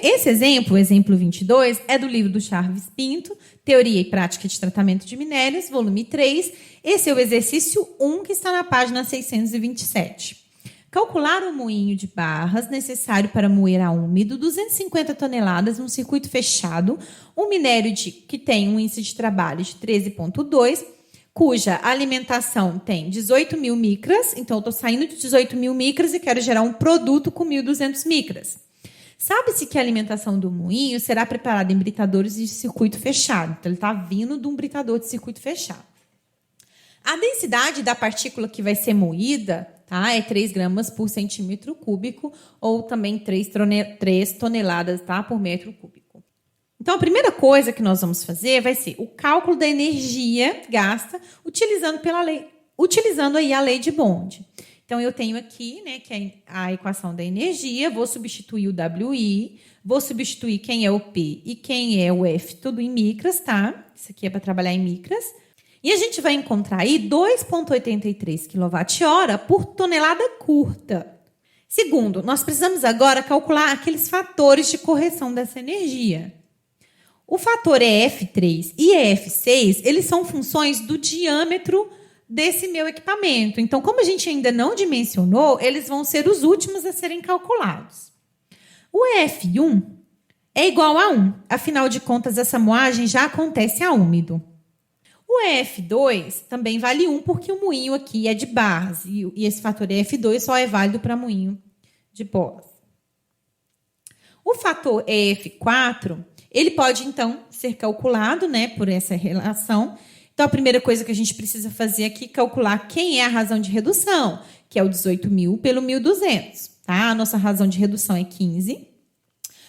Esse exemplo, o exemplo 22, é do livro do Chaves Pinto, Teoria e Prática de Tratamento de Minérios, volume 3. Esse é o exercício 1, que está na página 627. Calcular o moinho de barras necessário para moer a úmido 250 toneladas num circuito fechado, um minério que tem um índice de trabalho de 13,2, cuja alimentação tem 18.000 micras. Então, eu estou saindo de 18.000 micras e quero gerar um produto com 1.200 micras. Sabe-se que a alimentação do moinho será preparada em britadores de circuito fechado. Então, ele está vindo de um britador de circuito fechado. A densidade da partícula que vai ser moída, tá, é 3 gramas por centímetro cúbico, ou também 3 toneladas, tá, por metro cúbico. Então, a primeira coisa que nós vamos fazer vai ser o cálculo da energia gasta utilizando aí a lei de Bond. Então, eu tenho aqui, né, que é a equação da energia, vou substituir o WI, vou substituir quem é o P e quem é o F, tudo em micras, tá? Isso aqui é para trabalhar em micras. E a gente vai encontrar aí 2,83 kWh por tonelada curta. Segundo, nós precisamos agora calcular aqueles fatores de correção dessa energia. O fator EF3 e EF6, eles são funções do diâmetro desse meu equipamento. Então, como a gente ainda não dimensionou, eles vão ser os últimos a serem calculados. O EF1 é igual a 1. Afinal de contas, essa moagem já acontece a úmido. O EF2 também vale 1, porque o moinho aqui é de barras. E esse fator EF2 só é válido para moinho de bolas. O fator EF4, ele pode, então, ser calculado, né, por essa relação. Então, a primeira coisa que a gente precisa fazer aqui é calcular quem é a razão de redução, que é o 18.000 pelo 1.200. Tá? A nossa razão de redução é 15.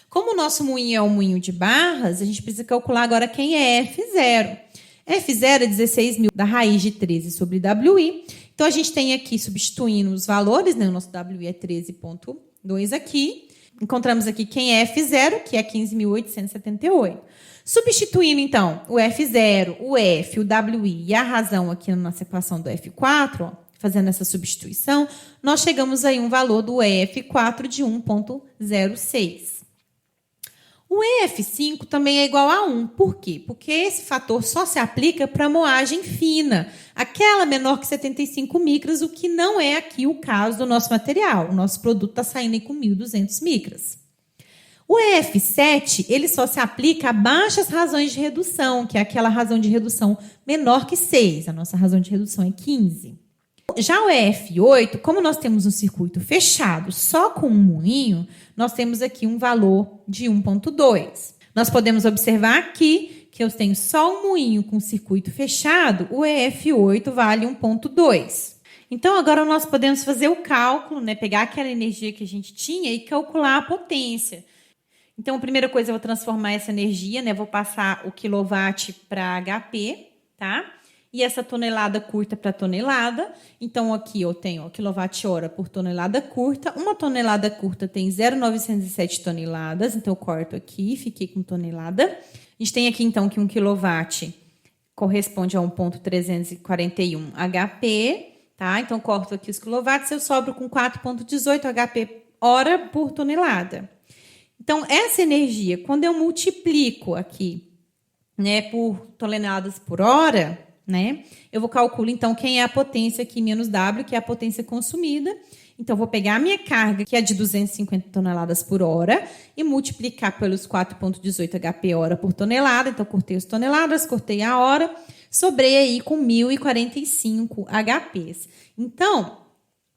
Como o nosso moinho é um moinho de barras, a gente precisa calcular agora quem é F0. F0 é 16.000 da raiz de 13 sobre WI. Então, a gente tem aqui, substituindo os valores, né? O nosso WI é 13,2 aqui. Encontramos aqui quem é F0, que é 15.878. Substituindo, então, o F0, o F, o WI e a razão aqui na nossa equação do F4, ó, fazendo essa substituição, nós chegamos aí a um valor do F4 de 1,06. O EF5 também é igual a 1. Por quê? Porque esse fator só se aplica para moagem fina, aquela menor que 75 micras, o que não é aqui o caso do nosso material. O nosso produto está saindo aí com 1.200 micras. O EF7, ele só se aplica a baixas razões de redução, que é aquela razão de redução menor que 6. A nossa razão de redução é 15. Já o EF8, como nós temos um circuito fechado só com um moinho, nós temos aqui um valor de 1,2. Nós podemos observar aqui que eu tenho só um moinho com circuito fechado, o EF8 vale 1,2. Então, agora nós podemos fazer o cálculo, né, pegar aquela energia que a gente tinha e calcular a potência. Então, a primeira coisa, eu vou transformar essa energia, né, vou passar o quilowatt para HP, tá? E essa tonelada curta para tonelada. Então, aqui eu tenho quilowatt-hora por tonelada curta. Uma tonelada curta tem 0,907 toneladas. Então, eu corto aqui, fiquei com tonelada. A gente tem aqui, então, que 1 quilowatt corresponde a 1,341 HP. Tá? Então, corto aqui os quilowatts, eu sobro com 4,18 HP hora por tonelada. Então, essa energia, quando eu multiplico aqui, né, por toneladas por hora, né, eu vou calcular, então, quem é a potência aqui menos W, que é a potência consumida. Então, vou pegar a minha carga, que é de 250 toneladas por hora, e multiplicar pelos 4,18 HP hora por tonelada. Então, cortei as toneladas, cortei a hora, sobrei aí com 1.045 HPs. Então,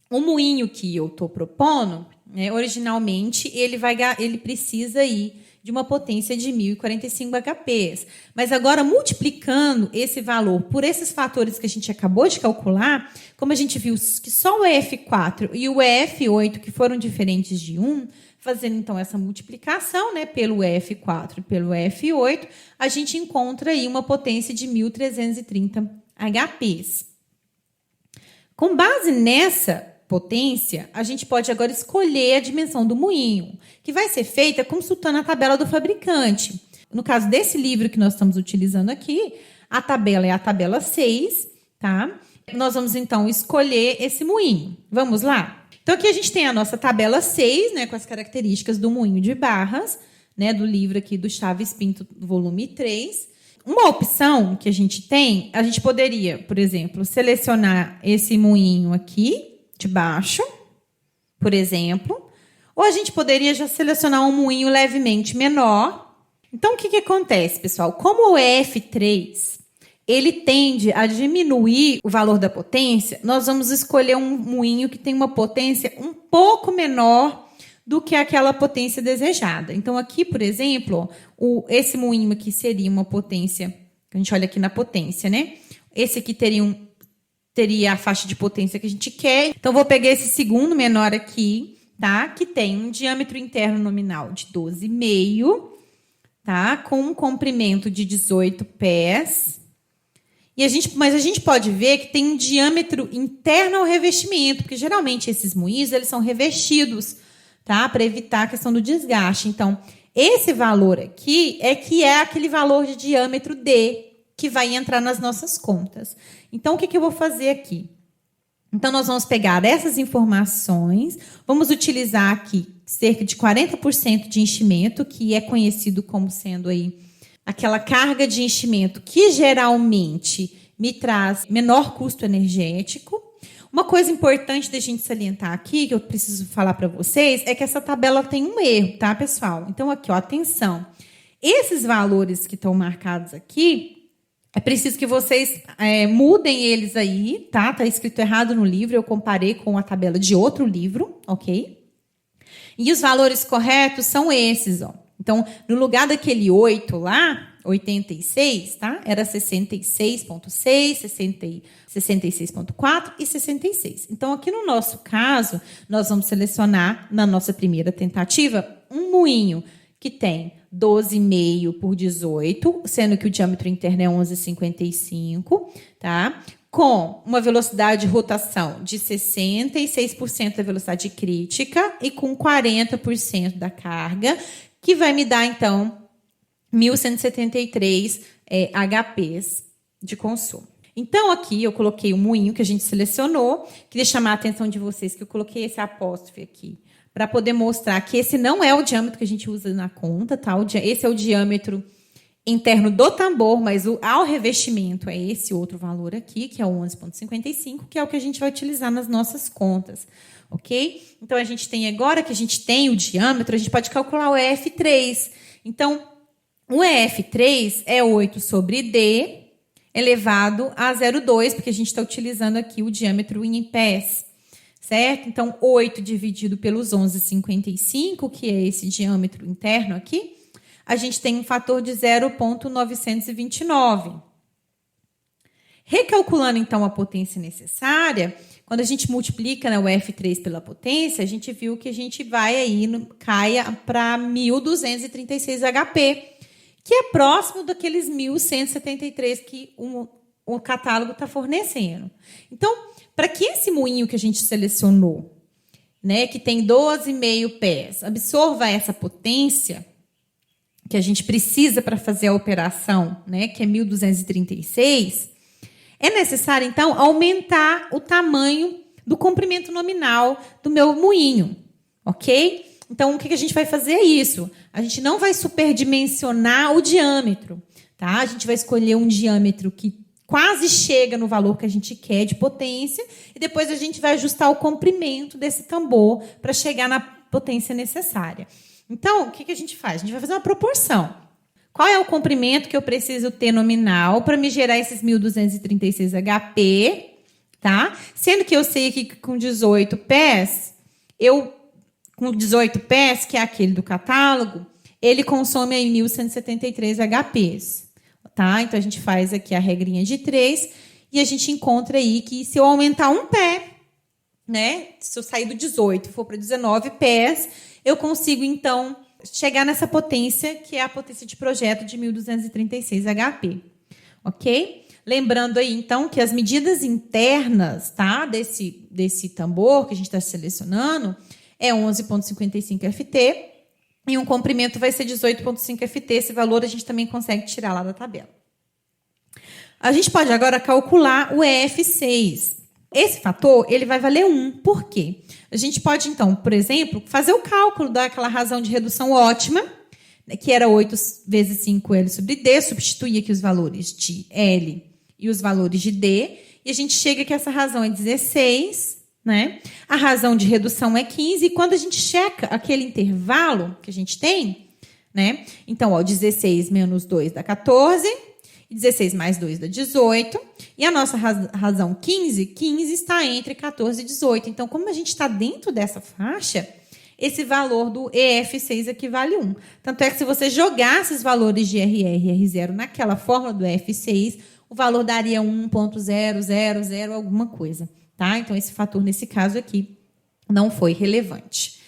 o moinho que eu estou propondo, né, originalmente, ele precisa aí de uma potência de 1.045 HPs. Mas agora, multiplicando esse valor por esses fatores que a gente acabou de calcular, como a gente viu que só o EF4 e o EF8, que foram diferentes de 1, fazendo, então, essa multiplicação, né, pelo EF4 e pelo EF8, a gente encontra aí uma potência de 1.330 HPs. Com base nessa potência, a gente pode agora escolher a dimensão do moinho, que vai ser feita consultando a tabela do fabricante. No caso desse livro que nós estamos utilizando aqui, a tabela é a tabela 6, tá? Nós vamos, então, escolher esse moinho. Vamos lá? Então, aqui a gente tem a nossa tabela 6, né, com as características do moinho de barras. né, do livro aqui do Chaves Pinto, volume 3. Uma opção que a gente tem, a gente poderia, por exemplo, selecionar esse moinho aqui de baixo, por exemplo, ou a gente poderia já selecionar um moinho levemente menor. Então, o que acontece, pessoal? Como o F3 ele tende a diminuir o valor da potência, nós vamos escolher um moinho que tem uma potência um pouco menor do que aquela potência desejada. Então, aqui, por exemplo, esse moinho aqui seria uma potência, a gente olha aqui na potência, né? Esse aqui teria a faixa de potência que a gente quer. Então, vou pegar esse segundo menor aqui, tá? Que tem um diâmetro interno nominal de 12,5, tá? Com um comprimento de 18 pés. Mas a gente pode ver que tem um diâmetro interno ao revestimento, porque geralmente esses moinhos eles são revestidos, tá? Para evitar a questão do desgaste. Então, esse valor aqui é aquele valor de diâmetro D que vai entrar nas nossas contas. Então, o que eu vou fazer aqui? Então, nós vamos pegar essas informações, vamos utilizar aqui cerca de 40% de enchimento, que é conhecido como sendo aí aquela carga de enchimento que geralmente me traz menor custo energético. Uma coisa importante da gente salientar aqui, que eu preciso falar para vocês, é que essa tabela tem um erro, tá, pessoal? Então, aqui, ó, atenção. Esses valores que estão marcados aqui, é preciso que vocês mudem eles aí, tá? Tá escrito errado no livro, eu comparei com a tabela de outro livro, ok? E os valores corretos são esses, ó. Então, no lugar daquele 8 lá, 86, tá? Era 66,6, 66,4 e 66. Então, aqui no nosso caso, nós vamos selecionar, na nossa primeira tentativa, um moinho que tem 12,5 por 18, sendo que o diâmetro interno é 11,55, tá? Com uma velocidade de rotação de 66% da velocidade crítica e com 40% da carga, que vai me dar, então, 1.173 HPs de consumo. Então, aqui eu coloquei o moinho que a gente selecionou. Queria chamar a atenção de vocês que eu coloquei esse apóstrofe aqui para poder mostrar que esse não é o diâmetro que a gente usa na conta, tá? Esse é o diâmetro interno do tambor, mas ao revestimento é esse outro valor aqui, que é o 11,55, que é o que a gente vai utilizar nas nossas contas. Ok? Então, a gente tem agora que a gente tem o diâmetro, a gente pode calcular o EF3. Então, o EF3 é 8 sobre D elevado a 0,2, porque a gente está utilizando aqui o diâmetro em pés, certo? Então, 8 dividido pelos 11,55, que é esse diâmetro interno aqui, a gente tem um fator de 0,929. Recalculando, então, a potência necessária, quando a gente multiplica, né, o F3 pela potência, a gente viu que a gente vai aí, caia para 1.236 HP, que é próximo daqueles 1.173 que o catálogo está fornecendo. Então, para que esse moinho que a gente selecionou, né, que tem 12,5 pés, absorva essa potência que a gente precisa para fazer a operação, né, que é 1.236, é necessário, então, aumentar o tamanho do comprimento nominal do meu moinho, ok? Então, o que a gente vai fazer é isso. A gente não vai superdimensionar o diâmetro, tá? A gente vai escolher um diâmetro que quase chega no valor que a gente quer de potência e depois a gente vai ajustar o comprimento desse tambor para chegar na potência necessária. Então, o que a gente faz? A gente vai fazer uma proporção. Qual é o comprimento que eu preciso ter nominal para me gerar esses 1.236 HP, tá? Sendo que eu sei que com 18 pés, com 18 pés, que é aquele do catálogo, ele consome aí 1.173 HPs, tá? Então, a gente faz aqui a regrinha de 3 e a gente encontra aí que se eu aumentar um pé, né? Se eu sair do 18 e for para 19 pés, eu consigo, então, chegar nessa potência, que é a potência de projeto de 1.236 HP, ok? Lembrando aí, então, que as medidas internas, tá, desse tambor que a gente está selecionando é 11,55 FT e um comprimento vai ser 18,5 FT. Esse valor a gente também consegue tirar lá da tabela. A gente pode agora calcular o EF6. Esse fator ele vai valer 1. Por quê? A gente pode, então, por exemplo, fazer o cálculo daquela razão de redução ótima, que era 8 vezes 5L sobre D, substitui aqui os valores de L e os valores de D, e a gente chega que essa razão é 16, né? A razão de redução é 15, e quando a gente checa aquele intervalo que a gente tem, né? Então, ó, 16 menos 2 dá 14, e 16 mais 2 dá 18, e a nossa razão 15 está entre 14 e 18. Então, como a gente está dentro dessa faixa, esse valor do EF6 equivale a 1. Tanto é que se você jogasse os valores de RR e R0 naquela fórmula do EF6, o valor daria 1.000 alguma coisa, tá? Então, esse fator, nesse caso aqui, não foi relevante.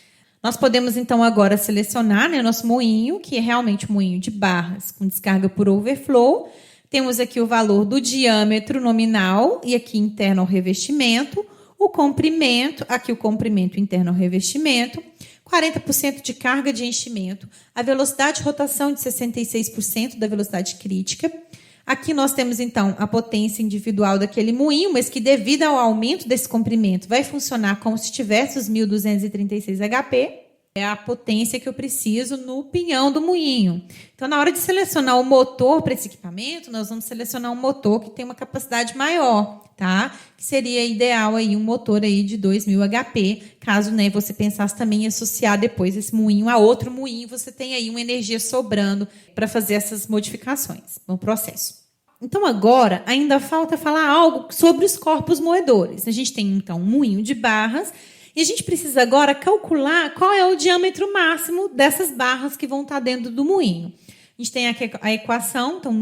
Nós podemos, então, agora selecionar, né, nosso moinho, que é realmente um moinho de barras com descarga por overflow. Temos aqui o valor do diâmetro nominal e aqui interno ao revestimento, o comprimento, aqui o comprimento interno ao revestimento, 40% de carga de enchimento, a velocidade de rotação de 66% da velocidade crítica. Aqui nós temos, então, a potência individual daquele moinho, mas que, devido ao aumento desse comprimento, vai funcionar como se tivesse os 1.236 HP. É a potência que eu preciso no pinhão do moinho. Então, na hora de selecionar o motor para esse equipamento, nós vamos selecionar um motor que tem uma capacidade maior, tá? Que seria ideal aí um motor aí de 2.000 HP, caso, né, você pensasse também em associar depois esse moinho a outro moinho, você tem aí uma energia sobrando para fazer essas modificações no processo. Então, agora, ainda falta falar algo sobre os corpos moedores. A gente tem, então, um moinho de barras, e a gente precisa agora calcular qual é o diâmetro máximo dessas barras que vão estar dentro do moinho. A gente tem aqui a equação, então,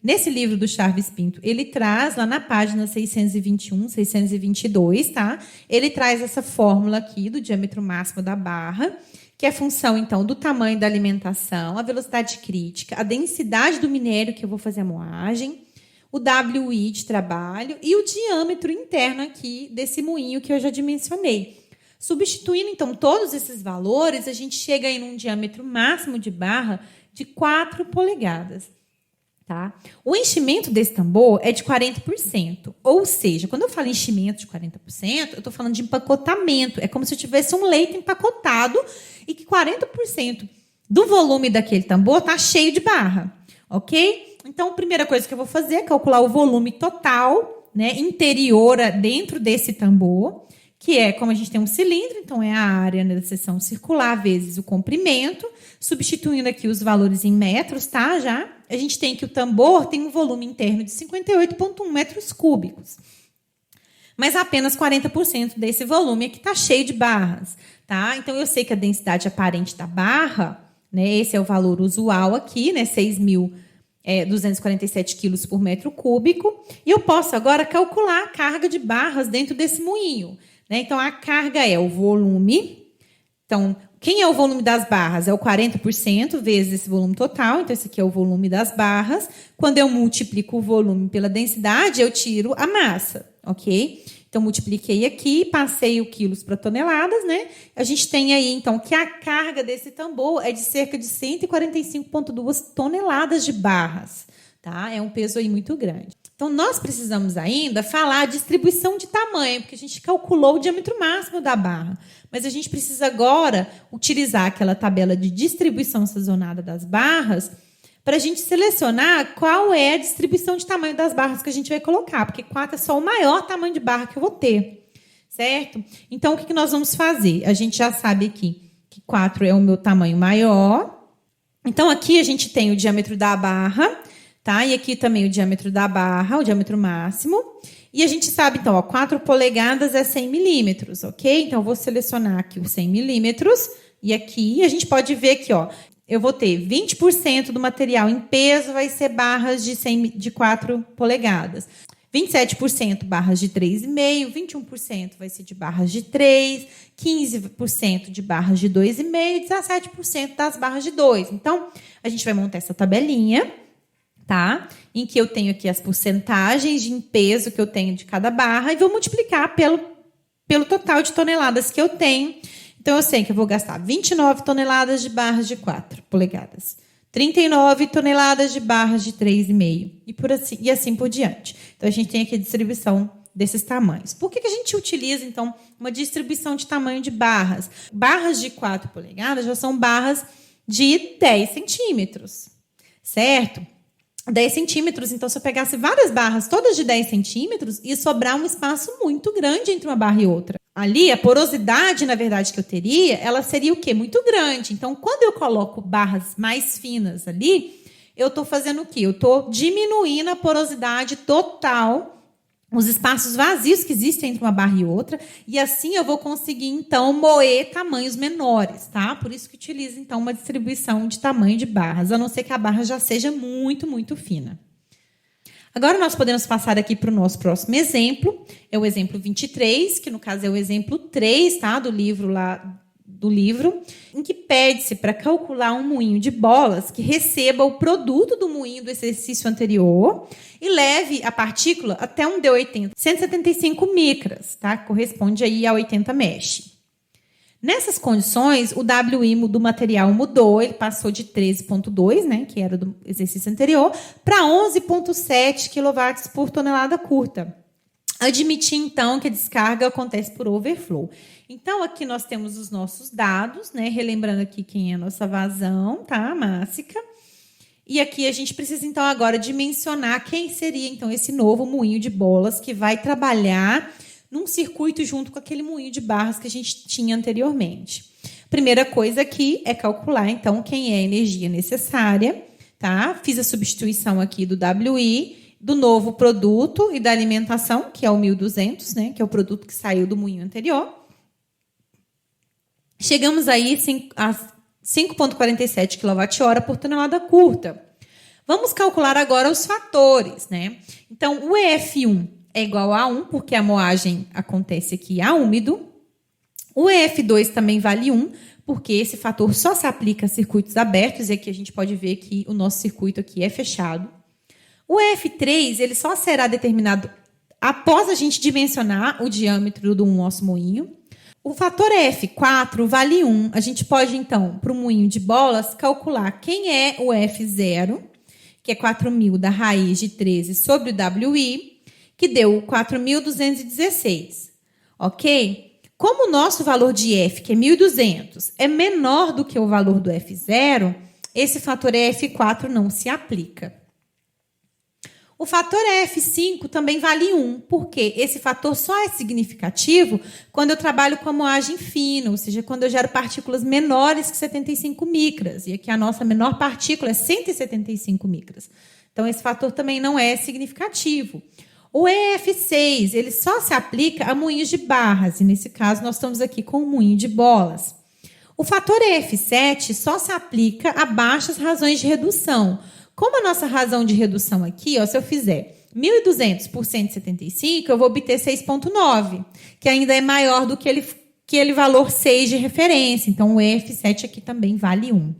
nesse livro do Charles Pinto, ele traz lá na página 621, 622, tá? Ele traz essa fórmula aqui do diâmetro máximo da barra, que é a função, então, do tamanho da alimentação, a velocidade crítica, a densidade do minério que eu vou fazer a moagem, o WI de trabalho e o diâmetro interno aqui desse moinho que eu já dimensionei. Substituindo, então, todos esses valores, a gente chega aí num diâmetro máximo de barra de 4 polegadas. Tá? O enchimento desse tambor é de 40%. Ou seja, quando eu falo enchimento de 40%, eu estou falando de empacotamento. É como se eu tivesse um leite empacotado e que 40% do volume daquele tambor está cheio de barra. Ok? Então, a primeira coisa que eu vou fazer é calcular o volume total, né, interior dentro desse tambor, que é, como a gente tem um cilindro, então é a área, né, da seção circular vezes o comprimento, substituindo aqui os valores em metros, tá? Já a gente tem que o tambor tem um volume interno de 58,1 metros cúbicos. Mas apenas 40% desse volume é que está cheio de barras, tá? Então, eu sei que a densidade aparente da barra, né, esse é o valor usual aqui, né, 6.247 quilos por metro cúbico. E eu posso agora calcular a carga de barras dentro desse moinho, né? Então, a carga é o volume. Então, quem é o volume das barras? É o 40% vezes esse volume total. Então, esse aqui é o volume das barras. Quando eu multiplico o volume pela densidade, eu tiro a massa, ok? Então, multipliquei aqui, passei o quilos para toneladas, né? A gente tem aí, então, que a carga desse tambor é de cerca de 145,2 toneladas de barras, tá? É um peso aí muito grande. Então, nós precisamos ainda falar a distribuição de tamanho, porque a gente calculou o diâmetro máximo da barra. Mas a gente precisa agora utilizar aquela tabela de distribuição sazonada das barras para a gente selecionar qual é a distribuição de tamanho das barras que a gente vai colocar, porque 4 é só o maior tamanho de barra que eu vou ter, certo? Então, o que nós vamos fazer? A gente já sabe aqui que 4 é o meu tamanho maior. Então, aqui a gente tem o diâmetro da barra, tá? E aqui também o diâmetro da barra, o diâmetro máximo. E a gente sabe, então, ó, 4 polegadas é 100 milímetros, ok? Então, eu vou selecionar aqui os 100 milímetros. E aqui a gente pode ver aqui, ó, eu vou ter 20% do material em peso vai ser barras de 4 polegadas. 27% barras de 3,5, 21% vai ser de barras de 3, 15% de barras de 2,5, 17% das barras de 2. Então, a gente vai montar essa tabelinha, tá? Em que eu tenho aqui as porcentagens de peso que eu tenho de cada barra e vou multiplicar pelo total de toneladas que eu tenho. Então, eu sei que eu vou gastar 29 toneladas de barras de 4 polegadas, 39 toneladas de barras de 3,5 e assim por diante. Então, a gente tem aqui a distribuição desses tamanhos. Por que a gente utiliza, então, uma distribuição de tamanho de barras? Barras de 4 polegadas já são barras de 10 centímetros, certo? 10 centímetros, então se eu pegasse várias barras, todas de 10 centímetros, ia sobrar um espaço muito grande entre uma barra e outra. Ali, a porosidade, na verdade, que eu teria, ela seria o quê? Muito grande. Então, quando eu coloco barras mais finas ali, eu estou fazendo o quê? Eu estou diminuindo a porosidade total, os espaços vazios que existem entre uma barra e outra, e assim eu vou conseguir, então, moer tamanhos menores, tá? Por isso que utilizo, então, uma distribuição de tamanho de barras, a não ser que a barra já seja muito, muito fina. Agora, nós podemos passar aqui para o nosso próximo exemplo, é o exemplo 23, que no caso é o exemplo 3, tá? Do livro, em que pede-se para calcular um moinho de bolas que receba o produto do moinho do exercício anterior e leve a partícula até um D80, 175 micras, tá? Corresponde aí a 80 mesh. Nessas condições, o WI do material mudou, ele passou de 13,2, né, que era do exercício anterior, para 11,7 kW por tonelada curta. Admitir, então, que a descarga acontece por overflow. Então, aqui nós temos os nossos dados, né? Relembrando aqui quem é a nossa vazão, tá? Mássica. E aqui a gente precisa, então, agora dimensionar quem seria, então, esse novo moinho de bolas que vai trabalhar num circuito junto com aquele moinho de barras que a gente tinha anteriormente. Primeira coisa aqui é calcular, então, quem é a energia necessária, tá? Fiz a substituição aqui do WI, do novo produto e da alimentação, que é o 1.200, né? Que é o produto que saiu do moinho anterior. Chegamos aí a 5,47 kWh por tonelada curta. Vamos calcular agora os fatores, né? Então, o EF1 é igual a 1, porque a moagem acontece aqui a úmido. O EF2 também vale 1, porque esse fator só se aplica a circuitos abertos, e aqui a gente pode ver que o nosso circuito aqui é fechado. O EF3 ele só será determinado após a gente dimensionar o diâmetro do nosso moinho. O fator F4 vale 1. A gente pode, então, para o moinho de bolas, calcular quem é o F0, que é 4.000 da raiz de 13 sobre o WI, que deu 4.216. Ok? Como o nosso valor de F, que é 1.200, é menor do que o valor do F0, esse fator F4 não se aplica. O fator F5 também vale 1, porque esse fator só é significativo quando eu trabalho com a moagem fina, ou seja, quando eu gero partículas menores que 75 micras. E aqui a nossa menor partícula é 175 micras. Então, esse fator também não é significativo. O EF6, ele só se aplica a moinhos de barras, e nesse caso nós estamos aqui com o moinho de bolas. O fator EF7 só se aplica a baixas razões de redução. Como a nossa razão de redução aqui, ó, se eu fizer 1.200 por 175, eu vou obter 6,9, que ainda é maior do que aquele valor 6 de referência. Então, o EF7 aqui também vale 1.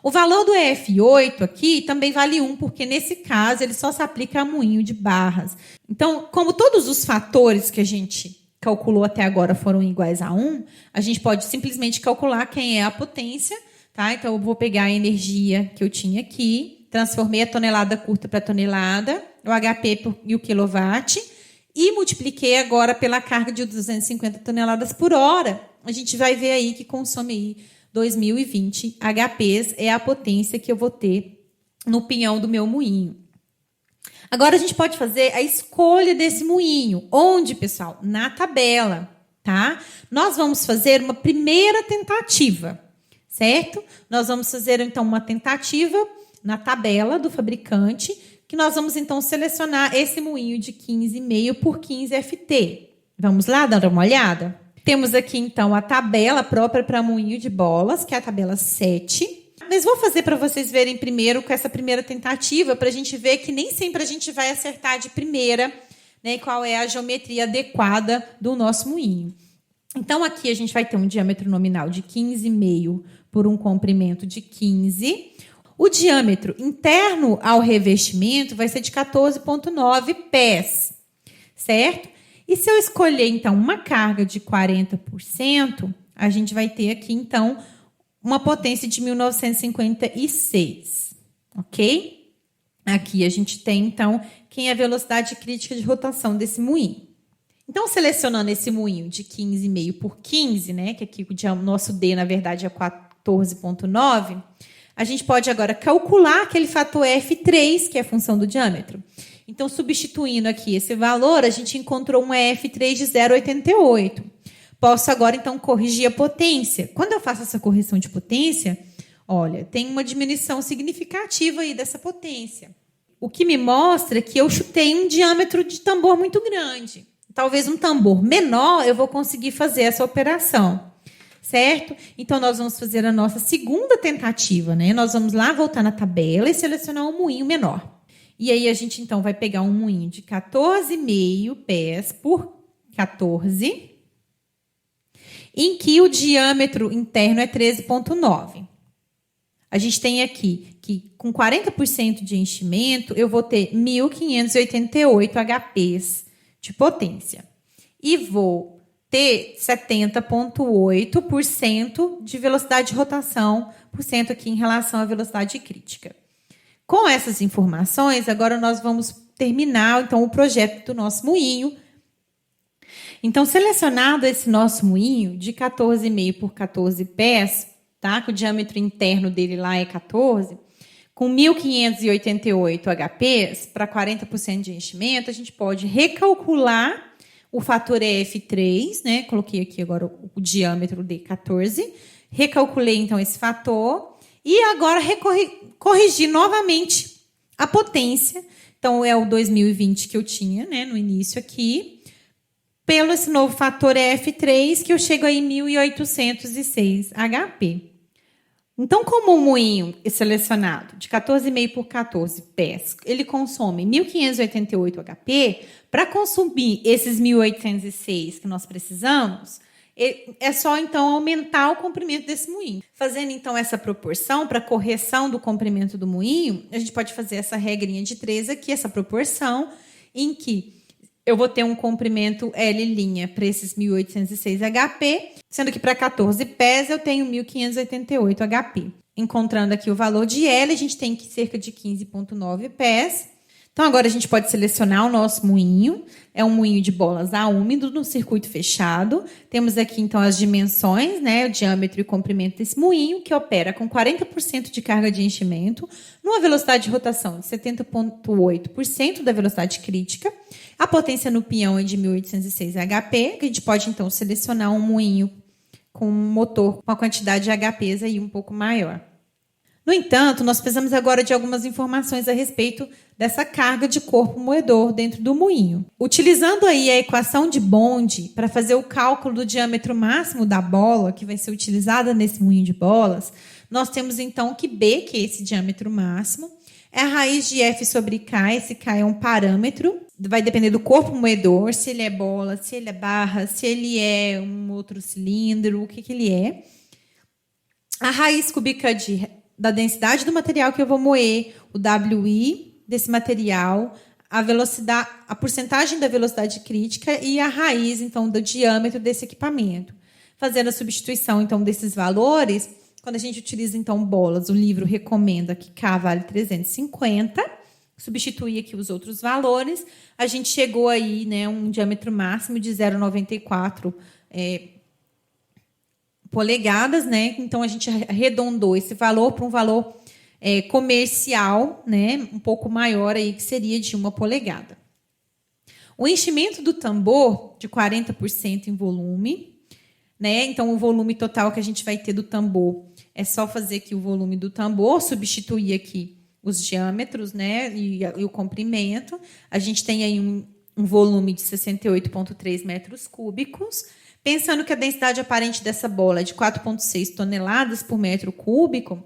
O valor do EF8 aqui também vale 1, porque nesse caso ele só se aplica a moinho de barras. Então, como todos os fatores que a gente calculou até agora foram iguais a 1, a gente pode simplesmente calcular quem é a potência. Tá? Então, eu vou pegar a energia que eu tinha aqui, transformei a tonelada curta para tonelada, o HP e o quilowatt, e multipliquei agora pela carga de 250 toneladas por hora. A gente vai ver aí que consome aí 2.020 HPs, é a potência que eu vou ter no pinhão do meu moinho. Agora, a gente pode fazer a escolha desse moinho. Onde, pessoal? Na tabela. Tá? Nós vamos fazer uma primeira tentativa. Certo? Nós vamos fazer, então, uma tentativa na tabela do fabricante, que nós vamos, então, selecionar esse moinho de 15,5 por 15 FT. Vamos lá dar uma olhada? Temos aqui, então, a tabela própria para moinho de bolas, que é a tabela 7. Mas vou fazer para vocês verem primeiro com essa primeira tentativa, para a gente ver que nem sempre a gente vai acertar de primeira, né, qual é a geometria adequada do nosso moinho. Então, aqui a gente vai ter um diâmetro nominal de 15,5 por um comprimento de 15. O diâmetro interno ao revestimento vai ser de 14,9 pés, certo? E se eu escolher, então, uma carga de 40%, a gente vai ter aqui, então, uma potência de 1.956, ok? Aqui a gente tem, então, quem é a velocidade crítica de rotação desse moinho. Então, selecionando esse moinho de 15,5 por 15, né, que aqui o nosso D, na verdade, é 14,9, a gente pode agora calcular aquele fator F3, que é a função do diâmetro. Então, substituindo aqui esse valor, a gente encontrou um F3 de 0,88. Posso agora, então, corrigir a potência. Quando eu faço essa correção de potência, olha, tem uma diminuição significativa aí dessa potência. O que me mostra que eu chutei um diâmetro de tambor muito grande. Talvez um tambor menor eu vou conseguir fazer essa operação, certo? Então, nós vamos fazer a nossa segunda tentativa, né? Nós vamos lá voltar na tabela e selecionar um moinho menor. E aí, a gente, então, vai pegar um moinho de 14,5 pés por 14, em que o diâmetro interno é 13,9. A gente tem aqui que, com 40% de enchimento, eu vou ter 1.588 HPs de potência. E vou ter 70,8% de velocidade de rotação, por cento aqui em relação à velocidade crítica. Com essas informações, agora nós vamos terminar, então, o projeto do nosso moinho. Então, selecionado esse nosso moinho de 14,5 por 14 pés, tá? Que o diâmetro interno dele lá é 14, com 1.588 HPs para 40% de enchimento, a gente pode recalcular o fator F3, né? Coloquei aqui agora o diâmetro de 14, recalculei então esse fator e agora corrigir novamente a potência. Então, é o 2020 que eu tinha, né, no início aqui, pelo esse novo fator F3, que eu chego aí em 1.806 HP. Então, como um moinho selecionado de 14,5 por 14 pés, ele consome 1.588 HP, para consumir esses 1.806 que nós precisamos, é só, então, aumentar o comprimento desse moinho. Fazendo, então, essa proporção para correção do comprimento do moinho, a gente pode fazer essa regrinha de 3 aqui, essa proporção, em que eu vou ter um comprimento L' para esses 1.806 HP, sendo que para 14 pés eu tenho 1.588 HP. Encontrando aqui o valor de L, a gente tem cerca de 15,9 pés. Então, agora a gente pode selecionar o nosso moinho. É um moinho de bolas a úmido no circuito fechado. Temos aqui, então, as dimensões, né, o diâmetro e comprimento desse moinho, que opera com 40% de carga de enchimento, numa velocidade de rotação de 70,8% da velocidade crítica. A potência no peão é de 1.806 HP, que a gente pode, então, selecionar um moinho com um motor com a quantidade de HPs aí um pouco maior. No entanto, nós precisamos agora de algumas informações a respeito dessa carga de corpo moedor dentro do moinho. Utilizando aí a equação de Bond para fazer o cálculo do diâmetro máximo da bola, que vai ser utilizada nesse moinho de bolas, nós temos então que B, que é esse diâmetro máximo, é a raiz de F sobre K. Esse K é um parâmetro, vai depender do corpo moedor, se ele é bola, se ele é barra, se ele é um outro cilindro, o que ele é. A raiz cúbica da densidade do material que eu vou moer, o WI desse material, a velocidade, a porcentagem da velocidade crítica e a raiz, então, do diâmetro desse equipamento. Fazendo a substituição, então, desses valores, quando a gente utiliza, então, bolas, o livro recomenda que K vale 350, substituir aqui os outros valores, a gente chegou aí, né, um diâmetro máximo de 0,94 polegadas, né? Então, a gente arredondou esse valor para um valor comercial, né? Um pouco maior aí, que seria de 1 polegada. O enchimento do tambor, de 40% em volume, né? Então, o volume total que a gente vai ter do tambor é só fazer aqui o volume do tambor, substituir aqui os diâmetros, né? E o comprimento. A gente tem aí um volume de 68,3 metros cúbicos. Pensando que a densidade aparente dessa bola é de 4,6 toneladas por metro cúbico,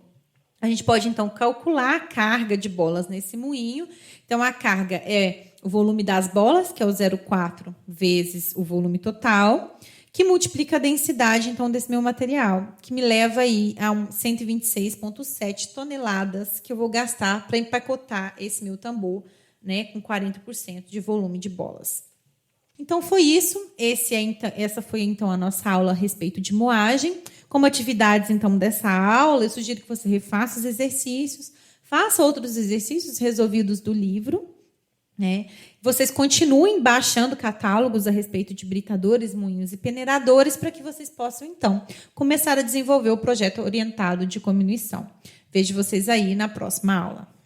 a gente pode, então, calcular a carga de bolas nesse moinho. Então, a carga é o volume das bolas, que é o 0,4 vezes o volume total, que multiplica a densidade, então, desse meu material, que me leva aí a 126,7 toneladas que eu vou gastar para empacotar esse meu tambor, né, com 40% de volume de bolas. Então, foi isso. Essa foi, então, a nossa aula a respeito de moagem. Como atividades, então, dessa aula, eu sugiro que você refaça os exercícios, faça outros exercícios resolvidos do livro, né? Vocês continuem baixando catálogos a respeito de britadores, moinhos e peneiradores para que vocês possam, então, começar a desenvolver o projeto orientado de comunição. Vejo vocês aí na próxima aula.